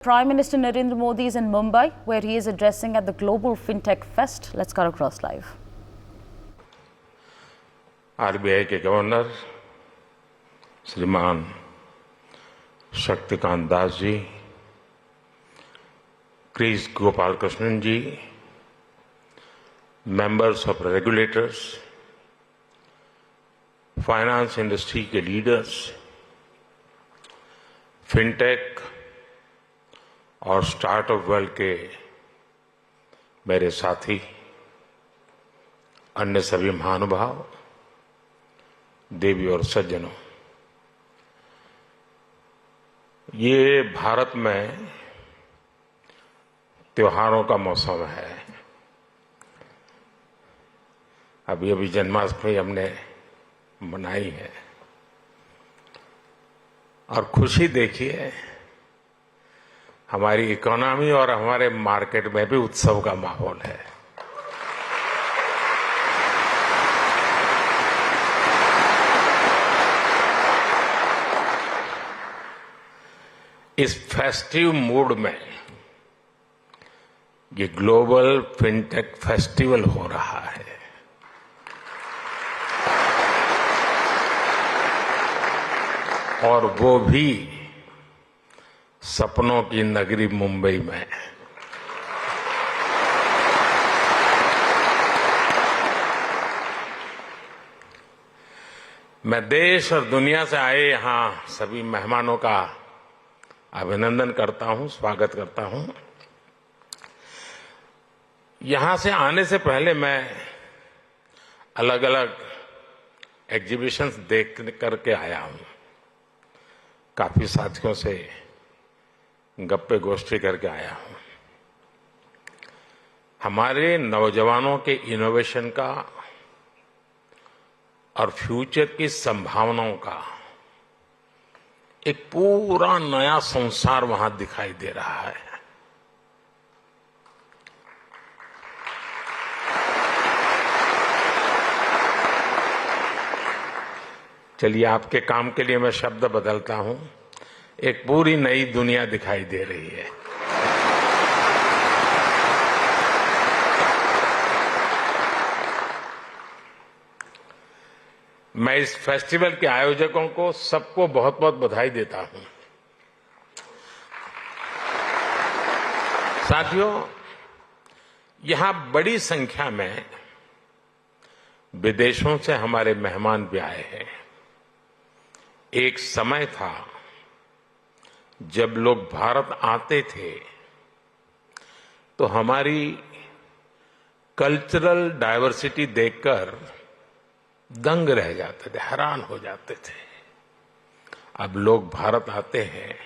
Prime Minister Narendra Modi is in Mumbai, where he is addressing at the Global FinTech Fest. Let's cut across live. RBI के governor श्रीमान Shaktikanta Das ji, Kris Gopalakrishnan ji, members of regulators, finance industry के leaders, fintech और startup world के मेरे साथी, अन्य सभी महानुभाव, देवी और सज्जनों, ये भारत में त्योहारों का मौसम है। अभी अभी जन्माष्टमी हमने मनाई है और खुशी देखिए, हमारी इकोनॉमी और हमारे मार्केट में भी उत्सव का माहौल है। इस फेस्टिव मूड में ये ग्लोबल फिनटेक फेस्टिवल हो रहा है। और वो भी सपनों की नगरी मुंबई में। मैं देश और दुनिया से आए यहां सभी मेहमानों का अभिनंदन करता हूं, स्वागत करता हूं। यहां से आने से पहले मैं अलग अलग एग्जीबिशंस देख करके आया हूं, काफी साथियों से गप्पे गोष्ठी करके आया हूं। हमारे नौजवानों के इनोवेशन का और फ्यूचर की संभावनाओं का एक पूरा नया संसार वहां दिखाई दे रहा है। चलिए, आपके काम के लिए मैं शब्द बदलता हूं। एक पूरी नई दुनिया दिखाई दे रही है। मैं इस फेस्टिवल के आयोजकों को सबको बहुत बहुत बधाई देता हूं। साथियों, यहां बड़ी संख्या में विदेशों से हमारे मेहमान भी आए हैं। एक समय था जब लोग भारत आते थे तो हमारी कल्चरल डाइवर्सिटी देखकर दंग रह जाते थे, हैरान हो जाते थे। अब लोग भारत आते हैं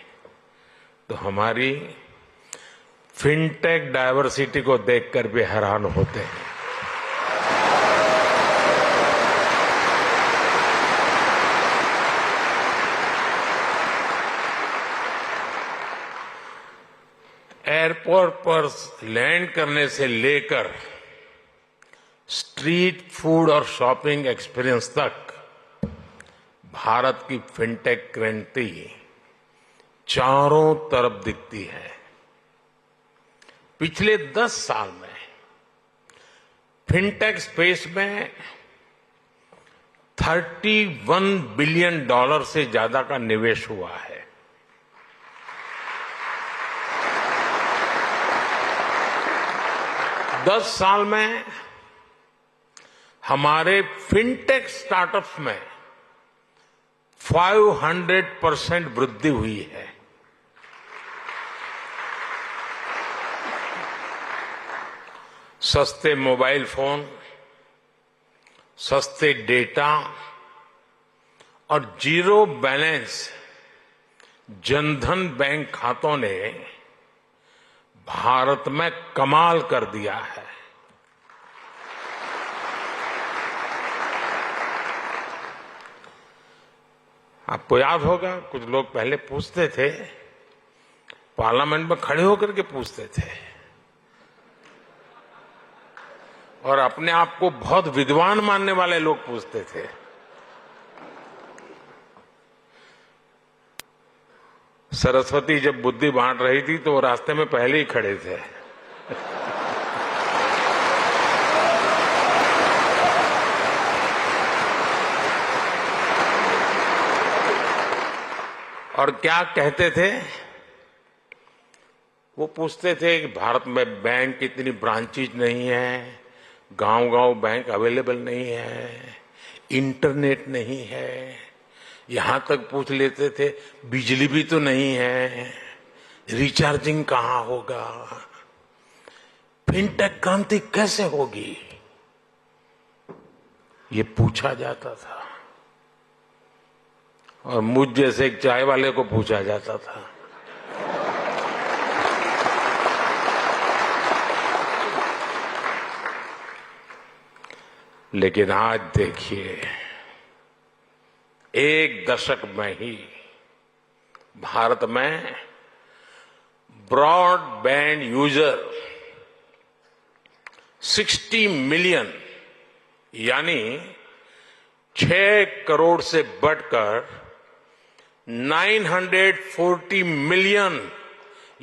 तो हमारी फिनटेक डाइवर्सिटी को देखकर भी हैरान होते हैं। एयरपोर्ट पर लैंड करने से लेकर स्ट्रीट फूड और शॉपिंग एक्सपीरियंस तक भारत की फिनटेक क्रांति चारों तरफ दिखती है। पिछले 10 साल में फिनटेक स्पेस में $31 बिलियन से ज्यादा का निवेश हुआ है। दस साल में हमारे फिनटेक स्टार्टअप्स में 500% वृद्धि हुई है। सस्ते मोबाइल फोन, सस्ते डेटा और जीरो बैलेंस जनधन बैंक खातों ने भारत में कमाल कर दिया है। आपको याद होगा, कुछ लोग पहले पूछते थे, पार्लियामेंट में खड़े होकर के पूछते थे और अपने आप को बहुत विद्वान मानने वाले लोग पूछते थे। सरस्वती जब बुद्धि बांट रही थी तो वो रास्ते में पहले ही खड़े थे। और क्या कहते थे? वो पूछते थे कि भारत में बैंक की इतनी ब्रांचेज नहीं है, गांव-गांव बैंक अवेलेबल नहीं है, इंटरनेट नहीं है, यहां तक पूछ लेते थे बिजली भी तो नहीं है, रिचार्जिंग कहां होगा, फिनटेक क्रांति कैसे होगी, ये पूछा जाता था। और मुझ जैसे एक चाय वाले को पूछा जाता था। लेकिन आज देखिए, एक दशक में ही भारत में ब्रॉडबैंड यूजर 60 मिलियन यानी 6 करोड़ से बढ़कर 940 मिलियन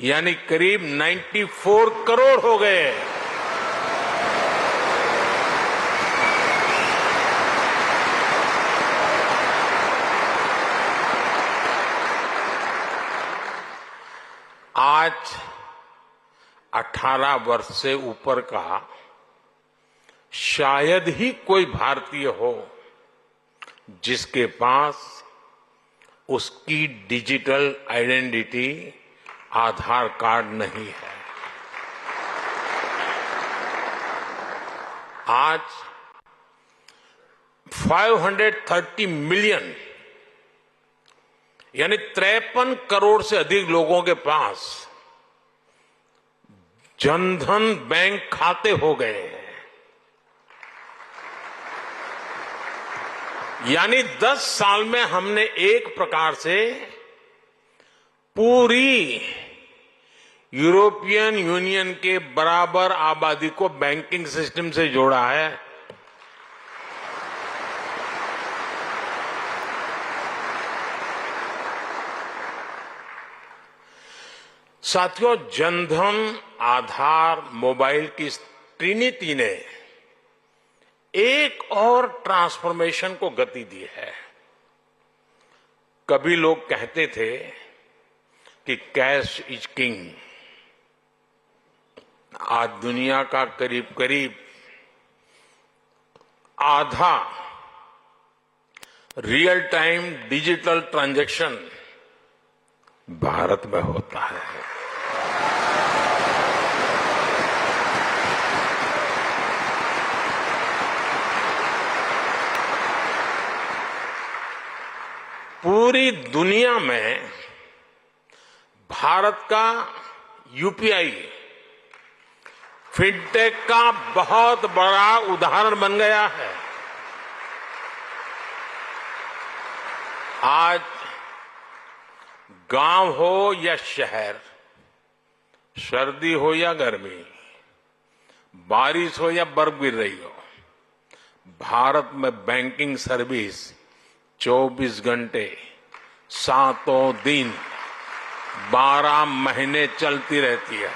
यानी करीब 94 करोड़ हो गए। आज 18 वर्ष से ऊपर का शायद ही कोई भारतीय हो जिसके पास उसकी डिजिटल आइडेंटिटी आधार कार्ड नहीं है। आज 530 मिलियन यानी 53 करोड़ से अधिक लोगों के पास जनधन बैंक खाते हो गए हैं। यानी 10 साल में हमने एक प्रकार से पूरी यूरोपियन यूनियन के बराबर आबादी को बैंकिंग सिस्टम से जोड़ा है। साथियों, जनधन, आधार, मोबाइल की ट्रिनिटी ने एक और ट्रांसफॉर्मेशन को गति दी है। कभी लोग कहते थे कि कैश इज किंग। आज दुनिया का करीब करीब आधा real time digital transaction Bharat में होता है। पूरी दुनिया में भारत का यूपीआई फिनटेक का बहुत बड़ा उदाहरण बन गया है। आज गांव हो या शहर, सर्दी हो या गर्मी, बारिश हो या बर्फ गिर रही हो, भारत में बैंकिंग सर्विस 24 घंटे 7 दिन 12 महीने चलती रहती है।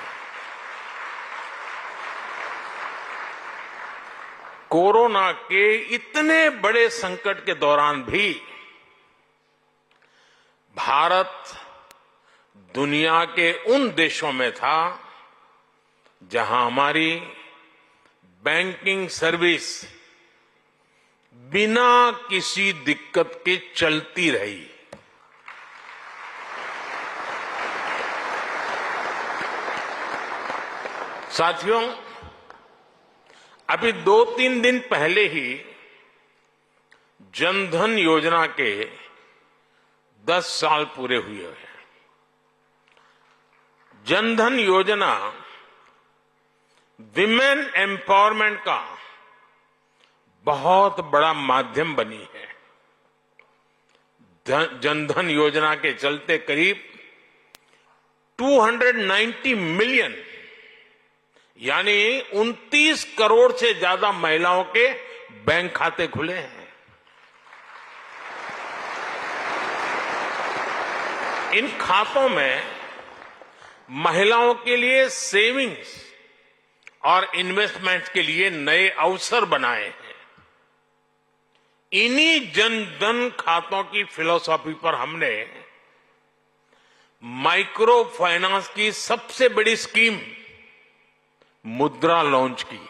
कोरोना के इतने बड़े संकट के दौरान भी भारत दुनिया के उन देशों में था जहां हमारी बैंकिंग सर्विस बिना किसी दिक्कत के चलती रही। साथियों, अभी 2-3 दिन पहले ही जनधन योजना के 10 साल पूरे हुए हैं। जनधन योजना विमेन एम्पावरमेंट का बहुत बड़ा माध्यम बनी है। जनधन योजना के चलते करीब 290 मिलियन यानी 29 करोड़ से ज्यादा महिलाओं के बैंक खाते खुले हैं। इन खातों में महिलाओं के लिए सेविंग्स और इन्वेस्टमेंट के लिए नए अवसर बनाए हैं। इन्हीं जन धन खातों की फिलॉसफी पर हमने माइक्रो फाइनेंस की सबसे बड़ी स्कीम मुद्रा लॉन्च की।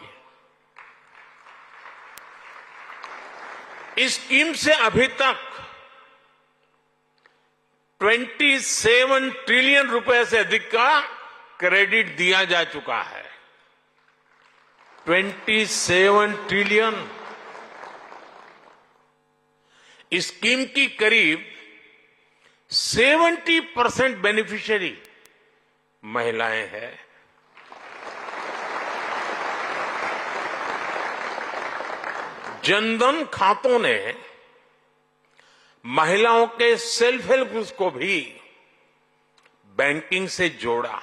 इस स्कीम से अभी तक 27 ट्रिलियन रुपए से अधिक का क्रेडिट दिया जा चुका है। 27 ट्रिलियन। इस स्कीम की करीब 70% बेनिफिशियरी महिलाएं हैं। जनधन खातों ने महिलाओं के सेल्फ हेल्प ग्रुप्स को भी बैंकिंग से जोड़ा।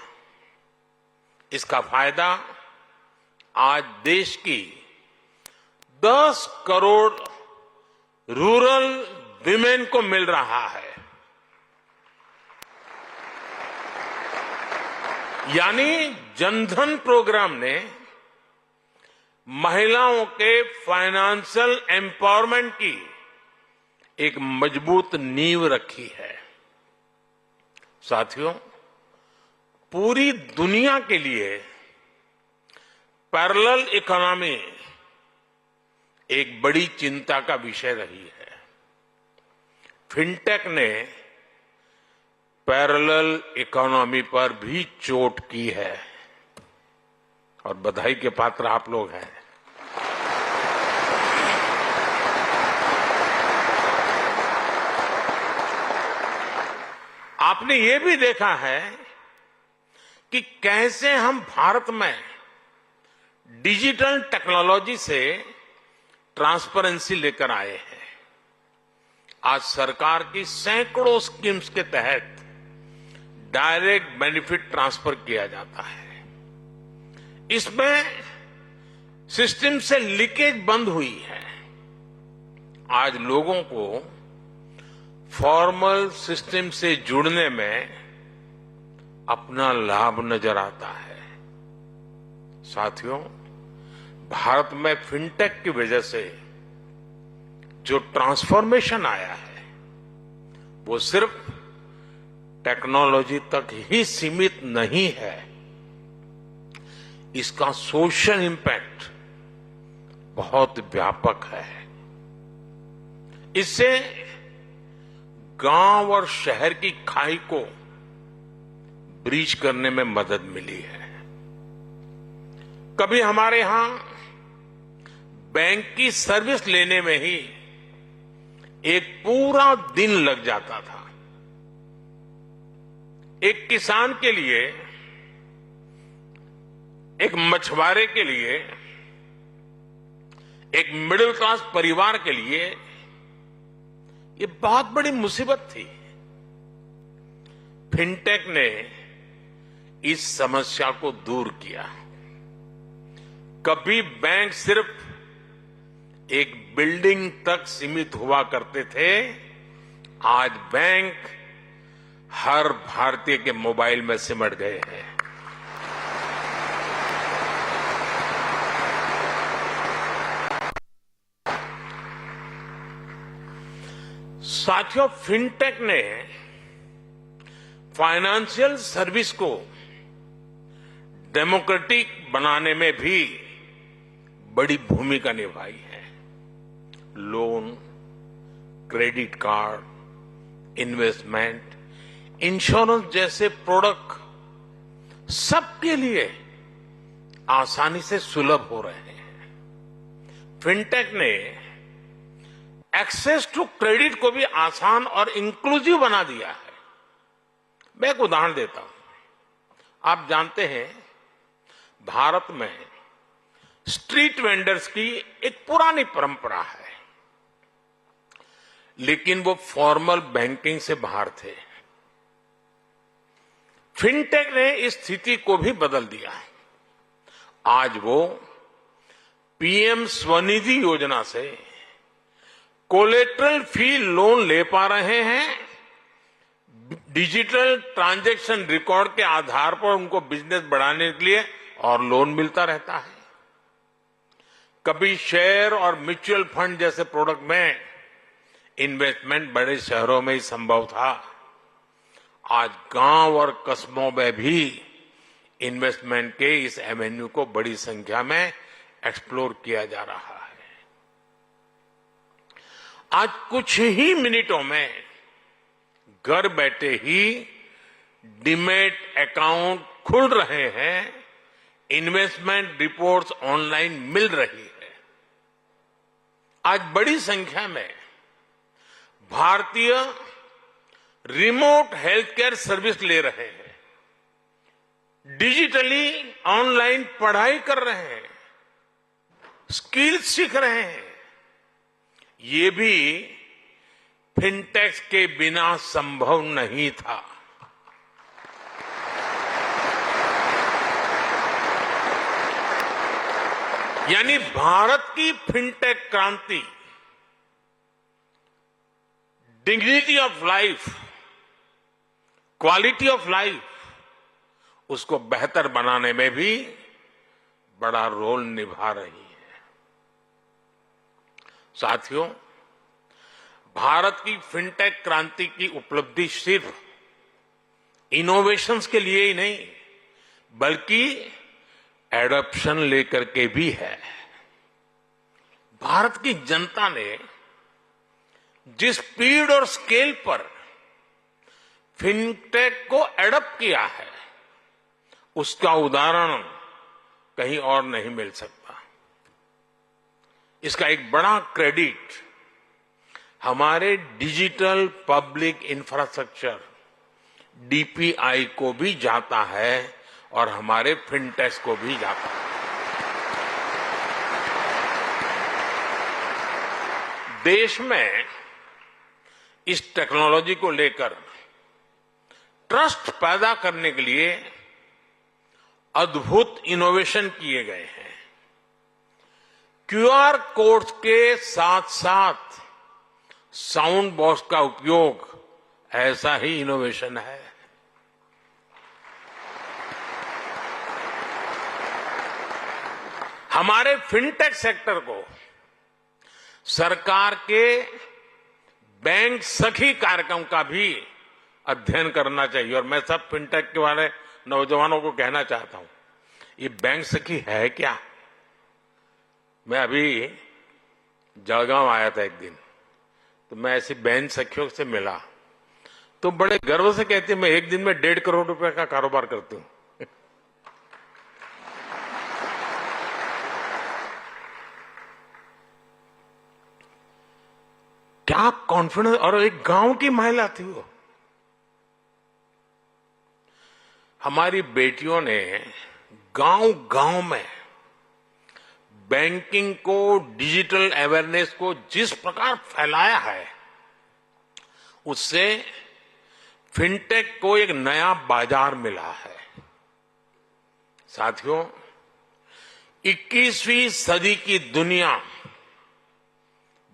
इसका फायदा आज देश की 10 करोड़ रूरल विमेन को मिल रहा है। यानी जनधन प्रोग्राम ने महिलाओं के फाइनेंशियल एम्पावरमेंट की एक मजबूत नींव रखी है। साथियों, पूरी दुनिया के लिए पैरेलल इकोनॉमी एक बड़ी चिंता का विषय रही है। फिनटेक ने पैरेलल इकोनॉमी पर भी चोट की है और बधाई के पात्र आप लोग हैं। आपने ये भी देखा है कि कैसे हम भारत में डिजिटल टेक्नोलॉजी से ट्रांसपेरेंसी लेकर आए हैं। आज सरकार की सैकड़ों स्कीम्स के तहत डायरेक्ट बेनिफिट ट्रांसफर किया जाता है। इसमें सिस्टम से लीकेज बंद हुई है। आज लोगों को फॉर्मल सिस्टम से जुड़ने में अपना लाभ नजर आता है। साथियों, भारत में फिनटेक की वजह से जो ट्रांसफॉर्मेशन आया है वो सिर्फ टेक्नोलॉजी तक ही सीमित नहीं है। इसका सोशल इंपैक्ट बहुत व्यापक है। इससे गांव और शहर की खाई को ब्रीच करने में मदद मिली है। कभी हमारे यहां बैंक की सर्विस लेने में ही एक पूरा दिन लग जाता था। एक किसान के लिए, एक मछुआरे के लिए, एक मिडिल क्लास परिवार के लिए ये बहुत बड़ी मुसीबत थी। फिनटेक ने इस समस्या को दूर किया। कभी बैंक सिर्फ एक बिल्डिंग तक सीमित हुआ करते थे, आज बैंक हर भारतीय के मोबाइल में सिमट गए हैं। साथियों, फिनटेक ने फाइनेंशियल सर्विस को डेमोक्रेटिक बनाने में भी बड़ी भूमिका निभाई है। Loan, credit card, investment, insurance जैसे प्रोडक्ट सबके लिए आसानी से सुलभ हो रहे हैं। फिनटेक ने एक्सेस टू क्रेडिट को भी आसान और इंक्लूसिव बना दिया है। मैं एक उदाहरण देता हूं। आप जानते हैं, भारत में स्ट्रीट वेंडर्स की एक पुरानी परंपरा है, लेकिन वो फॉर्मल बैंकिंग से बाहर थे। फिनटेक ने इस स्थिति को भी बदल दिया। आज वो पीएम स्वनिधि योजना से कोलेटरल फ्री लोन ले पा रहे हैं डिजिटल ट्रांजैक्शन रिकॉर्ड के आधार पर उनको बिजनेस बढ़ाने के लिए और लोन मिलता रहता है। कभी शेयर और म्यूचुअल फंड जैसे प्रोडक्ट में इन्वेस्टमेंट बड़े शहरों में ही संभव था। आज गांव और कस्बों में भी इन्वेस्टमेंट के इस एवेन्यू को बड़ी संख्या में एक्सप्लोर किया जा रहा है। आज कुछ ही मिनटों में घर बैठे ही डीमैट अकाउंट खुल रहे हैं, इन्वेस्टमेंट रिपोर्ट्स ऑनलाइन मिल रही है। आज बड़ी संख्या में भारतीय रिमोट हेल्थ केयर सर्विस ले रहे हैं, डिजिटली ऑनलाइन पढ़ाई कर रहे हैं, स्किल सीख रहे हैं। ये भी फिनटेक के बिना संभव नहीं था। यानी भारत की फिनटेक क्रांति dignity of life, quality of life, उसको बेहतर बनाने में भी बड़ा रोल निभा रही है। साथियों, भारत की फिनटेक क्रांति की उपलब्धि सिर्फ इनोवेशंस के लिए ही नहीं, बल्कि एडॉप्शन लेकर के भी है। भारत की जनता ने जिस स्पीड और स्केल पर फिनटेक को एडॉप्ट किया है, उसका उदाहरण कहीं और नहीं मिल सकता। इसका एक बड़ा क्रेडिट हमारे डिजिटल पब्लिक इंफ्रास्ट्रक्चर डीपीआई को भी जाता है और हमारे फिनटेक्स को भी जाता है। देश में इस टेक्नोलॉजी को लेकर ट्रस्ट पैदा करने के लिए अद्भुत इनोवेशन किए गए हैं। क्यूआर कोड के साथ साथ साउंड बॉक्स का उपयोग ऐसा ही इनोवेशन है। हमारे फिनटेक सेक्टर को सरकार के बैंक सखी कार्यक्रम का भी अध्ययन करना चाहिए। और मैं सब फिनटेक के वाले नौजवानों को कहना चाहता हूं, ये बैंक सखी है क्या? मैं अभी जलगांव आया था एक दिन, तो मैं ऐसी बैंक सखियों से मिला तो बड़े गर्व से कहते मैं एक दिन में 1.5 करोड़ रुपए का कारोबार करती हूं। क्या कॉन्फिडेंस! और एक गांव की महिला थी वो। हमारी बेटियों ने गांव गांव में बैंकिंग को, डिजिटल अवेयरनेस को जिस प्रकार फैलाया है, उससे फिनटेक को एक नया बाजार मिला है। साथियों, 21वीं सदी की दुनिया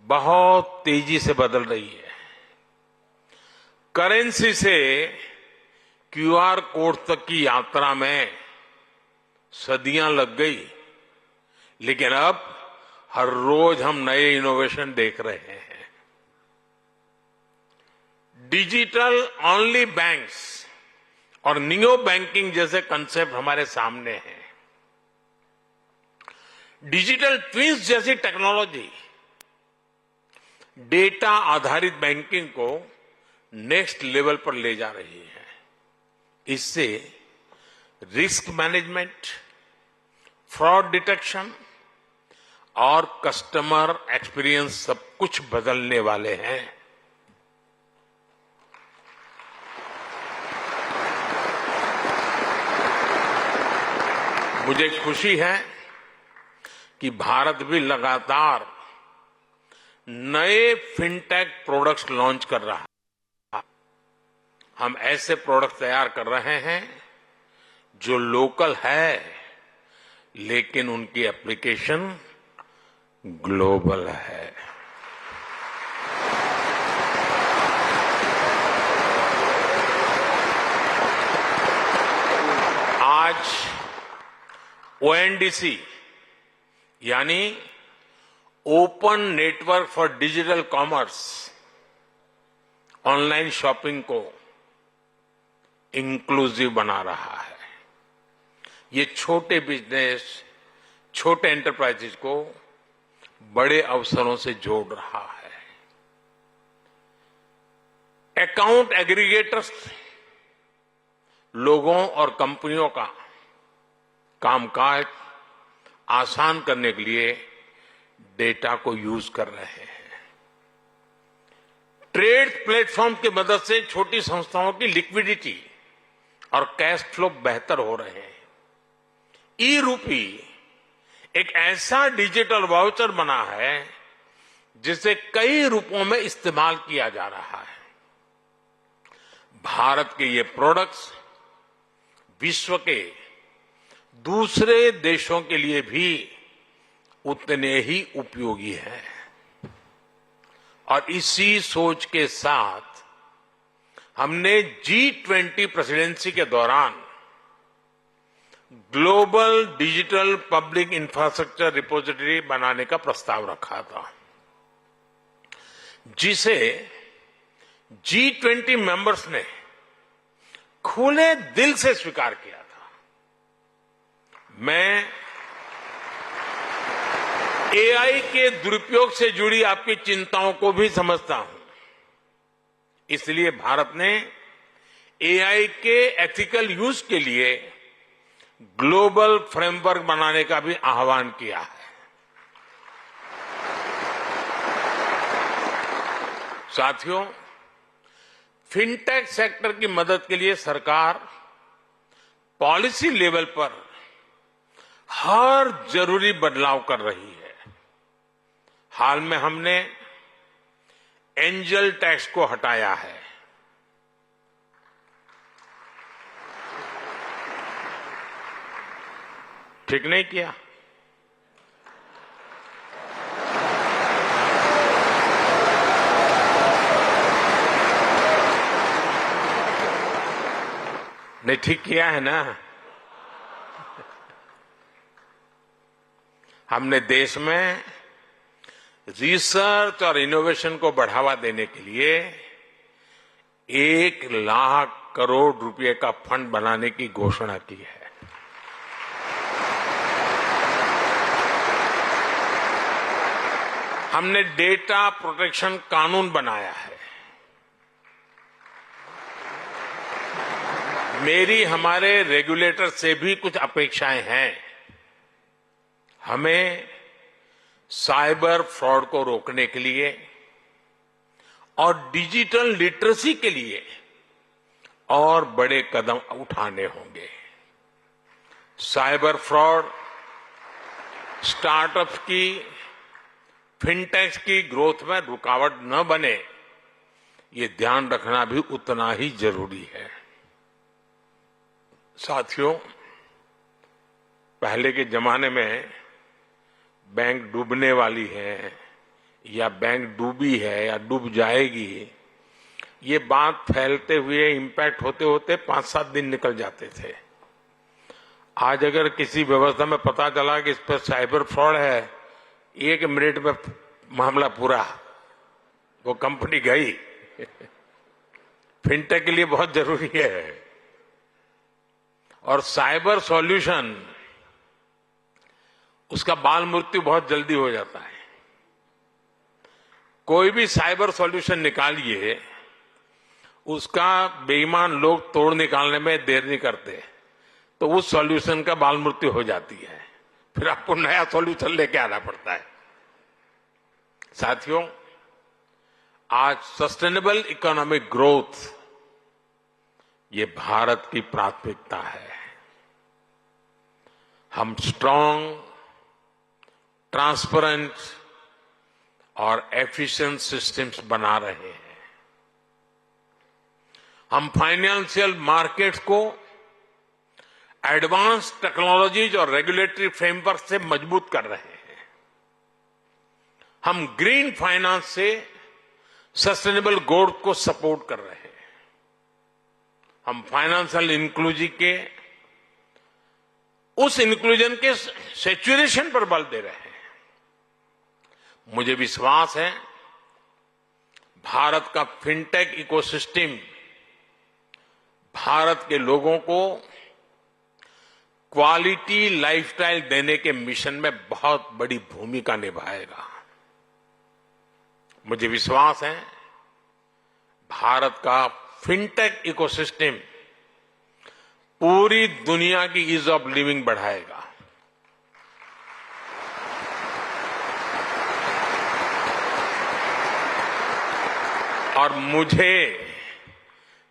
बहुत तेजी से बदल रही है। करेंसी से क्यूआर कोड तक की यात्रा में सदियां लग गई, लेकिन अब हर रोज हम नए इनोवेशन देख रहे हैं। डिजिटल ओनली बैंक्स और नियो बैंकिंग जैसे कंसेप्ट हमारे सामने हैं। डिजिटल ट्विंस जैसी टेक्नोलॉजी डेटा आधारित बैंकिंग को नेक्स्ट लेवल पर ले जा रही है। इससे रिस्क मैनेजमेंट, फ्रॉड डिटेक्शन और कस्टमर एक्सपीरियंस सब कुछ बदलने वाले हैं। मुझे खुशी है कि भारत भी लगातार नए फिनटेक प्रोडक्ट्स लॉन्च कर रहा है। हम ऐसे प्रोडक्ट तैयार कर रहे हैं जो लोकल है, लेकिन उनकी एप्लीकेशन ग्लोबल है। ओएनडीसी यानी open network for digital commerce online shopping को इंक्लूसिव बना रहा है। ये छोटे बिजनेस, छोटे एंटरप्राइजेज को बड़े अवसरों से जोड़ रहा है। अकाउंट एग्रीगेटर्स लोगों और कंपनियों का कामकाज आसान करने के लिए डेटा को यूज कर रहे हैं। ट्रेड प्लेटफॉर्म की मदद से छोटी संस्थाओं की लिक्विडिटी और कैश फ्लो बेहतर हो रहे हैं। ई रूपी एक ऐसा डिजिटल वाउचर बना है जिसे कई रूपों में इस्तेमाल किया जा रहा है। भारत के ये प्रोडक्ट्स विश्व के दूसरे देशों के लिए भी उतने ही उपयोगी हैं। और इसी सोच के साथ हमने G20 प्रेसिडेंसी के दौरान global digital public infrastructure repository बनाने का प्रस्ताव रखा था, जिसे G20 मेंबर्स ने खुले दिल से स्वीकार किया था। मैं एआई के दुरुपयोग से जुड़ी आपकी चिंताओं को भी समझता हूं, इसलिए भारत ने एआई के एथिकल यूज के लिए ग्लोबल फ्रेमवर्क बनाने का भी आह्वान किया है। साथियों, फिनटेक सेक्टर की मदद के लिए सरकार पॉलिसी लेवल पर हर जरूरी बदलाव कर रही है। हाल में हमने एंजल टैक्स को हटाया है। ठीक नहीं किया? नहीं ठीक किया है ना? हमने देश में रिसर्च और इनोवेशन को बढ़ावा देने के लिए 1 लाख करोड़ रुपए का फंड बनाने की घोषणा की है। हमने डेटा प्रोटेक्शन कानून बनाया है। मेरी हमारे रेगुलेटर से भी कुछ अपेक्षाएं हैं। हमें साइबर फ्रॉड को रोकने के लिए और डिजिटल लिटरेसी के लिए और बड़े कदम उठाने होंगे। साइबर फ्रॉड स्टार्टअप्स की, फिनटेक्स की ग्रोथ में रुकावट न बने, ये ध्यान रखना भी उतना ही जरूरी है। साथियों, पहले के जमाने में बैंक डूबने वाली है या बैंक डूबी है या डूब जाएगी, ये बात फैलते हुए इंपैक्ट होते होते 5-7 दिन निकल जाते थे। आज अगर किसी व्यवस्था में पता चला कि इस पर साइबर फ्रॉड है, 1 मिनट में मामला पूरा, वो कंपनी गई। फिनटेक के लिए बहुत जरूरी है। और साइबर सॉल्यूशन, उसका बाल मृत्यु बहुत जल्दी हो जाता है। कोई भी साइबर सॉल्यूशन निकालिए, उसका बेईमान लोग तोड़ निकालने में देर नहीं करते, तो उस सॉल्यूशन का बाल मृत्यु हो जाती है। फिर आपको नया सॉल्यूशन लेके आना पड़ता है। साथियों, आज सस्टेनेबल इकोनॉमिक ग्रोथ ये भारत की प्राथमिकता है। हम स्ट्रांग, ट्रांसपेरेंट और एफिशिएंट सिस्टम्स बना रहे हैं। हम फाइनेंशियल मार्केट्स को एडवांस टेक्नोलॉजीज और रेगुलेटरी फ्रेमवर्क से मजबूत कर रहे हैं। हम ग्रीन फाइनेंस से सस्टेनेबल ग्रोथ को सपोर्ट कर रहे हैं। हम फाइनेंशियल इंक्लूजन के उस इंक्लूजन के सैचुरेशन पर बल दे रहे हैं। मुझे विश्वास है भारत का फिनटेक इकोसिस्टम भारत के लोगों को क्वालिटी लाइफस्टाइल देने के मिशन में बहुत बड़ी भूमिका निभाएगा। मुझे विश्वास है भारत का फिनटेक इकोसिस्टम पूरी दुनिया की ईज ऑफ लिविंग बढ़ाएगा। और मुझे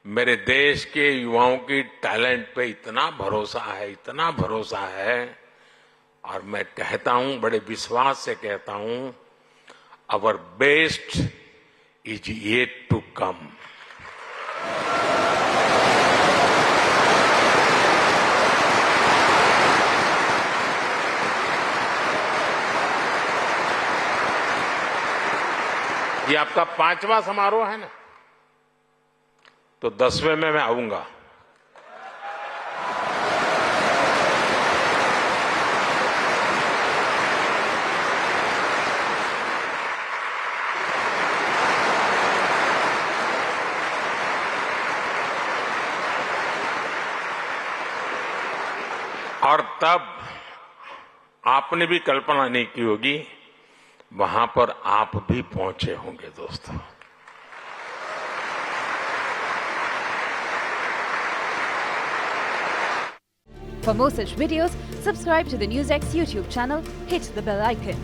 मेरे देश के युवाओं की टैलेंट पे इतना भरोसा है और मैं कहता हूं, बड़े विश्वास से कहता हूं, our best is yet to come. ये आपका 5वां समारोह है ना, तो 10वें में मैं आऊंगा। और तब आपने भी कल्पना नहीं की होगी, वहां पर आप भी पहुंचे होंगे दोस्तों। For more such videos, subscribe to the NewsX YouTube channel, hit the bell icon.